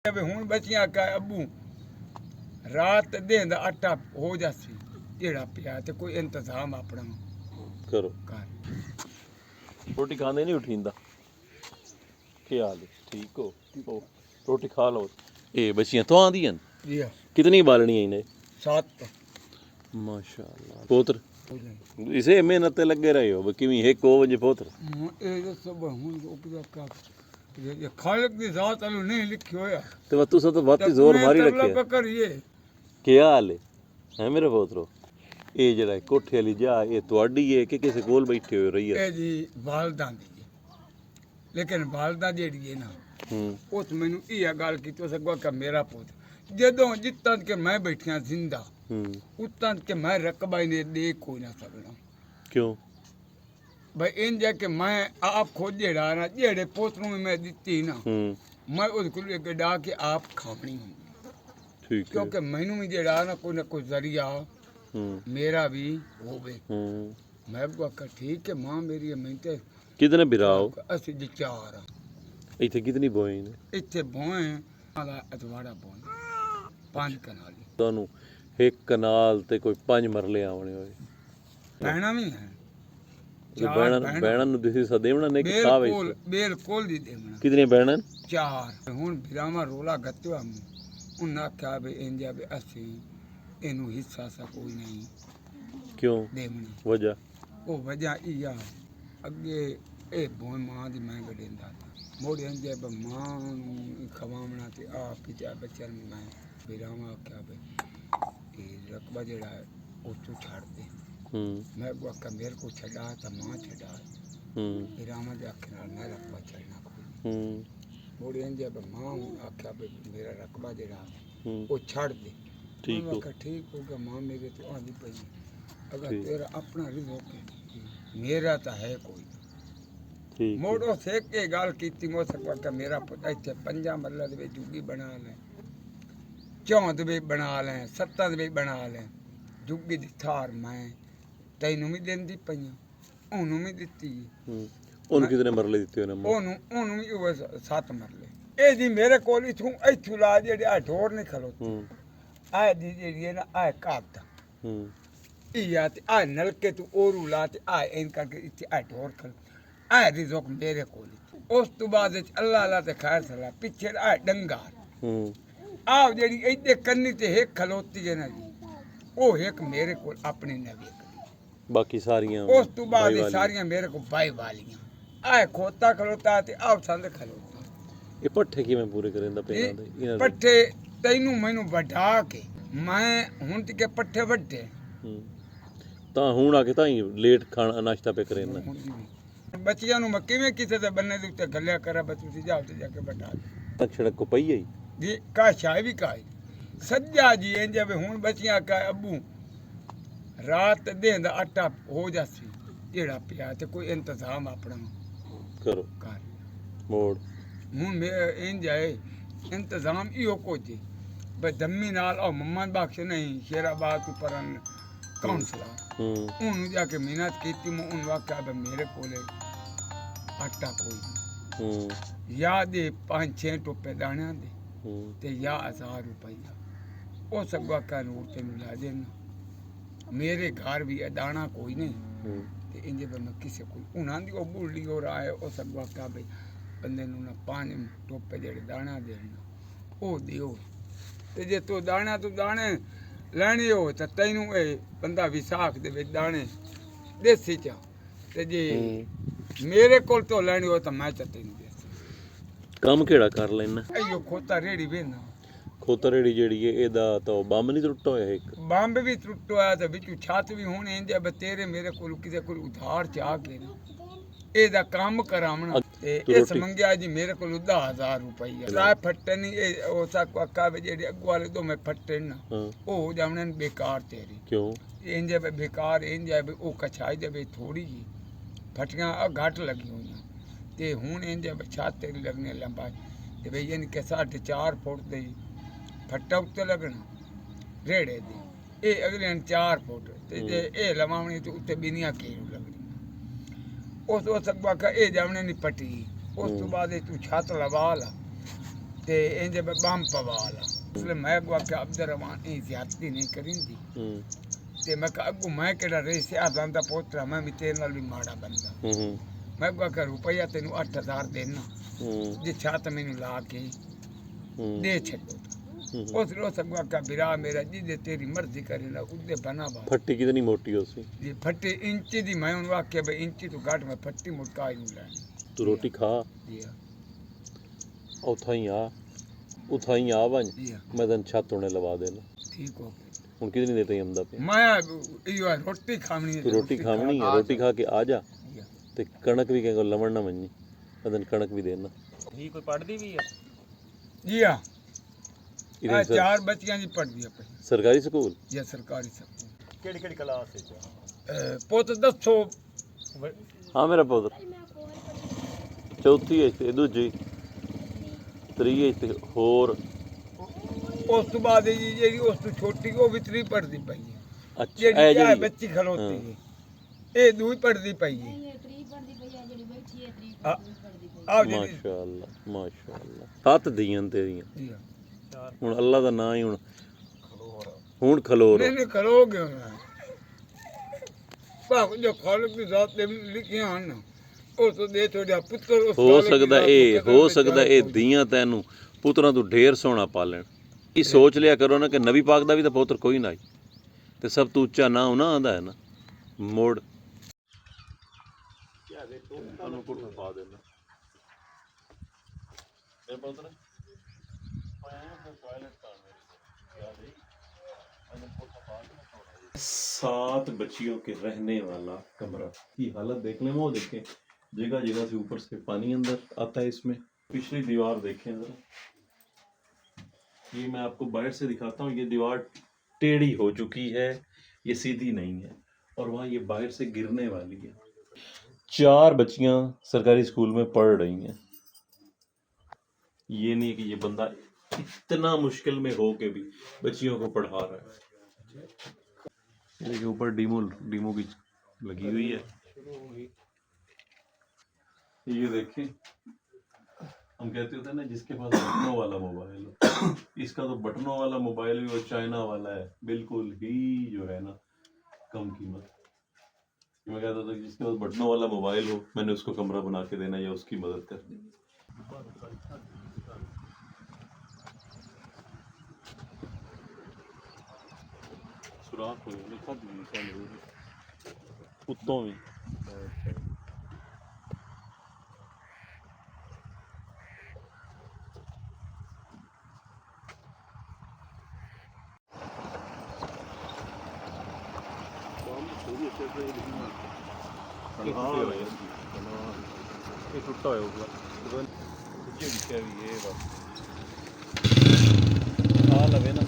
ਹੁਣ ਬੱਚੀਆਂ ਕਾ ਅੱਬੂ ਰਾਤ ਦੇ ਦਾ ਆਟਾ ਹੋ ਜਾਸੀ ਜਿਹੜਾ ਪਿਆ ਤੇ ਕੋਈ ਇੰਤਜ਼ਾਮ ਆਪਣਾ ਕਰੋ। ਕਰ रोटी खाने नहीं उठींदा क्या हाल है? ठीक हो? रोटी खा लो। ये बच्चियां तो आंदियां जी कितनी बालनी है इन्हें? 7 माशाल्लाह। पोत्र हो जाए इसे मेहनत ते लगे रहे हो किवी 1 वजे पोत्र ਇਹ ਸਭ ਹੁਣ ਉਪਜਾ ਕਾ ਇਹ ਖਾਲਕ ਦੀ ਜ਼ਾਤ ਅਲੂ ਨਹੀਂ ਲਿਖਿਓ ਹੋਇਆ तो तुसा तो बाती जोर मारी रखे ਕਰੀਏ क्या हाल है मेरे पोत्रो? ये जरा कोठे वाली जा ये ਤੁਹਾਡੀ है कि किसी कोल बैठे हो रही है? ਇਹ ਜੀ ਵਾਲਦਾਂ ਦੀ ਲੇਕਿਨ ਵਾਲਦਾ ਜਿਹੜੀ ਹੈ ਨਾ ਉਸ ਮੈਨੂੰ ਇਹ ਗੱਲ ਕੀਤੀ ਉਸ ਅੱਗੋਂ ਕਿ ਮੇਰਾ ਪੁੱਤ ਜਦੋਂ ਜਿੱਤਾਂ ਕਿ ਮੈਂ ਬੈਠਿਆ ਜ਼ਿੰਦਾ ਉਤਾਂ ਕਿ ਮੈਂ ਰਕਬਾ ਨੇ ਦੇ ਕੋਈ ਨਾ ਸਕਣਾ क्यों भाई इन जाके मैं आप खुद जेड़ा ना जेड़े पोतरों में मैं दी ना मैं उसको गड़ा के आप खावनी हूँ ठीक क्योंकि मैनू भी जेड़ा ना कोई जरिया मेरा भी हो गए मैं आखा ठीक है मां मेरी मैं कितने बिराओ असि जी 4 इथे कितनी बोए ने इथे बोए आला अतवाड़ा बोए 5 कनाल ਤੁਹਾਨੂੰ एक कनाल ते कोई 5 मरले आवने होए बहना भी है बहना नु दिसी सदेवना ने कि खावे बिल्कुल दी देवना कितनी बहनन 4 हुन बिरामा रोला गत्यो हम उन आख्या बे इंजा बे असि एनु हिस्सा सा कोई नहीं क्यों देवना वजह ओ वजह इया अगे ए बोय मां दी मैं गडेंदा मोड़े इंजा बे मां नु खवावना ते आप पिता बच्चन मैं बिरामा आख्या बे ए रकबा जेड़ा ओ तू छाड़ दे मैं आखा मेरे को छड़ा तो मां छड़ा रामा के आखे नाल मैं रकबा छड़ना कोई मोड़े जब मां आख्या मेरा रकबा जरा वो छड़ दे ठीक हो ठीक होगा मां मेरे तो आंदी पई अगर तेरा अपना रिज़्क़ है मेरा तो है कोई मोड़ो से के गाल कीती मो सकवा का मेरा पुत इथे 5 मरला दे जुगी बना ले 4 दे बना ले 7 दे बना ले जुगी दी थार मैं ਤੈਨੂੰ ਵੀ ਦਿੰਦੀ ਪਈਆਂ ਉਹਨੂੰ ਵੀ ਦਿੱਤੀ ਉਹਨੂੰ ਕਿਤਨੇ ਮਰਲੇ ਦਿੱਤੇ ਉਹਨੂੰ ਵੀ ਉਹ 7 ਮਰਲੇ ਇਹ ਜੀ ਮੇਰੇ ਕੋਲ ਇੱਥੋਂ ਲਾ ਜਿਹੜੇ ਆ ਢੋਰ ਨਹੀਂ ਖਲੋਤੇ ਆ ਦੀ ਜਿਹੜੀ ਹੈ ਨਾ ਆ ਕਾਟ ਇਹ ਆ ਤੇ ਆ ਨਲਕੇ ਤੂੰ ਔਰੂ ਲਾ ਤੇ ਆ ਇਨ ਕਰਕੇ ਇੱਥੇ ਆ ਢੋਰ ਖਲ ਆ ਰਿਜ਼ਕ ਮੇਰੇ ਕੋਲ ਉਸ ਤੋਂ ਬਾਅਦ ਅੱਲਾ ਅੱਲਾ ਤੇ ਖੈਰ ਸਲਾ ਪਿੱਛੇ ਆ ਡੰਗਾ ਆ ਜਿਹੜੀ ਇੱਥੇ ਕੰਨੀ ਤੇ ਇੱਕ ਖਲੋਤੀ ਹੈ ਨਾ ਜੀ ਉਹ ਇੱਕ ਮੇਰੇ ਕੋਲ ਆਪਣੀ ਨਵੀਂ बाकी सारियां उस तो बाद सारियां मेरे को बाई वालियां आए खोता खलोता ते आप संद खलोता ये पट्ठे की मैं पूरे करेंदा पे पट्ठे तैनू मैनू बढ़ा के मैं हुन ते के पट्ठे वड्डे ता हुन आके ताई लेट खाना नाश्ता पे करेंदा बच्चियां नु मैं किवें किसे दे बन्ने दे उत्ते गल्ल्या करा बस तुसी जाओ ते जाके बैठा सड़क को पई है जी का शाय भी का सज्जा जी इंज वे हुन बच्चियां का अब्बू रात दे दा आटा हो जासी जेड़ा पिया ते कोई इंतजाम अपना करो कर मोड़ हूं मैं इन जाए इंतजाम इहो कोजे बे दम्मी नाल ओ मोहम्मद बख्श नहीं शेराबाद ऊपर काउंसलर उन जाके मेहनत कीती मैं उन वाक्या बे मेरे कोले आटा कोई या दे 5-6 टोपे दाणा दे ते या 1000 रुपया ओ सब वाक्या नूर ते ला देना मेरे घर भी दाना कोई नहीं ते इंजे पे मैं किसे कोई उन्हां दी ओ बुढ़ी हो रहा है ओ सब वाका भाई बंदे नु ना 5 टोपे जेड़े दाना देना ओ दियो ते जे तू दाने लेने हो ते तैनू ए बंदा विसाख दे विच दाने देसी चा ते जे मेरे कोल तो लेने हो तो मैं तैनू दे काम केड़ा कर लेना अयो खोता रेड़ी वेना खोतरेड़ी जेड़ी है एदा तो बंब नहीं टुटा होया एक बंब भी टुटा होया ते बिचू छत भी होने इंजे तेरे मेरे कोल किसे कोल उधार चाह के ना एदा काम करावना ते इस मंगया जी मेरे कोल 10000 रुपया ला फट्टे नहीं ए ओ सा काका जेडी अगवाले दो में फट्टे ना ओ हो जावने बेकार तेरी क्यों इंजे बेकार इंजे ओ कछाई दे थोड़ी जी फटियां घाट लगी हुई ते हुन इंजे छत तेरी लगने लंबा ते भई यानी के 4.5 फुट दे फट्टा उत्ते लगना रेड़े दी ए अगले 4 फुट ते जे ए लवावनी तो उत्ते बिनिया केरू लगनी उस सकवा का ए जावने नहीं पटी उस तो बाद तू छत लवा ला ते इंजे बम पवाला इसलिए मैं को आख्या अब्दुर्रहमान ई ज्यादती नहीं करिंदी ते मैं अगू मैं केड़ा रही से आदां दा पोतरा मैं भी तेरे नाल भी माड़ा बंदा मैं को आख्या रुपया तेनू 8000 देना जे छात मैनू ला के दे छड्डो उस रोज अगू आख्या बिरा मेरा जिदे तेरी मर्जी करे ना उदे बना बा फट्टी कितनी मोटी हो सी ये फट्टी इंची दी मैं उन आख्या भाई इंची तो घट मैं फट्टी मुटका ही ले तू रोटी खा उथा ही आ बन मैं तन छत होने लवा देना ठीक हो हुन कितनी देर ताईं आंदा पे मैं इयो रोटी खावनी है तू रोटी खावनी है रोटी खा के आ जा ते कणक भी कहेगा लवण ना मन्नी मैं तन कणक भी देना जी कोई पढ़दी भी है जी हां आ चार बच्चियां जी पढ़दी है सरकारी स्कूल या सरकारी स्कूल केड़ी क्लास है पोत दसो हाँ मेरा पुत्र चौथी है ते दूजी त्री है ते होर उस तो बाद जी उस तो छोटी वो भी त्री पढ़दी पई है अच्छा जेडी ए क्या जी बच्ची खलोती है ए दूई पढ़दी पई है आओ जी माशाअल्लाह सत दियां तेरियां जी हां हुन अल्लाह दा नाम ही हुन खलोर नहीं खलोगे पाक जो खालिक दी जात ने लिखियां हन ਉਹ ਤੋਂ ਦੇ ਤੁਹਾਡਾ ਪੁੱਤਰ ਉਸ ਹੋ ਸਕਦਾ ਇਹ ਦੀਆਂ ਤੈਨੂੰ ਪੁੱਤਰਾਂ ਤੋਂ ਢੇਰ ਸੋਹਣਾ ਪਾਲਣ ਇਹ ਸੋਚ ਲਿਆ ਕਰੋ ਨਾ ਕਿ ਨਬੀ ਪਾਕ ਦਾ ਵੀ ਤਾਂ ਪੁੱਤਰ ਕੋਈ ਨਾ ਤੇ ਸਭ ਤੋਂ ਉੱਚਾ ਨਾਂ ਉਹਨਾਂ ਆਂਦਾ ਹੈ ਨਾ ਮੋੜ ਕਿਆ ਦੇ ਤੁਹਾਨੂੰ ਕੁੱਟ ਪਾ ਦੇਣਾ ਮੇਰੇ ਪੁੱਤਰ ਪਾਇਆ ਹੈ ਟਾਇਲਟ ਤਾਂ मेरी 7 बच्चियों के रहने वाला कमरा की हालत देख लें वो देखें जगह जगह से ऊपर से पानी अंदर आता है इसमें पिछली दीवार देखें जरा ये मैं आपको बाहर से दिखाता हूँ ये दीवार टेढ़ी हो चुकी है ये सीधी नहीं है और वहाँ ये बाहर से गिरने वाली है 4 बच्चियाँ सरकारी स्कूल में पढ़ रही हैं ये नहीं कि ये बंदा इतना मुश्किल में हो के भी बच्चियों को पढ़ा रहा है इसके ऊपर डीमो की लगी हुई है ये देखें हम कहते होते हैं ना जिसके पास बटनों वाला मोबाइल हो इसका तो बटनों वाला मोबाइल भी वो चाइना वाला है बिल्कुल ही जो है ना कम कीमत मैं कहता था जिसके पास बटनों वाला मोबाइल हो मैंने उसको कमरा बना के देना या उसकी मदद करनी सुराख हो लिखा कुत्तों में ये टूटा होगा ये भी है बस आ लवे ना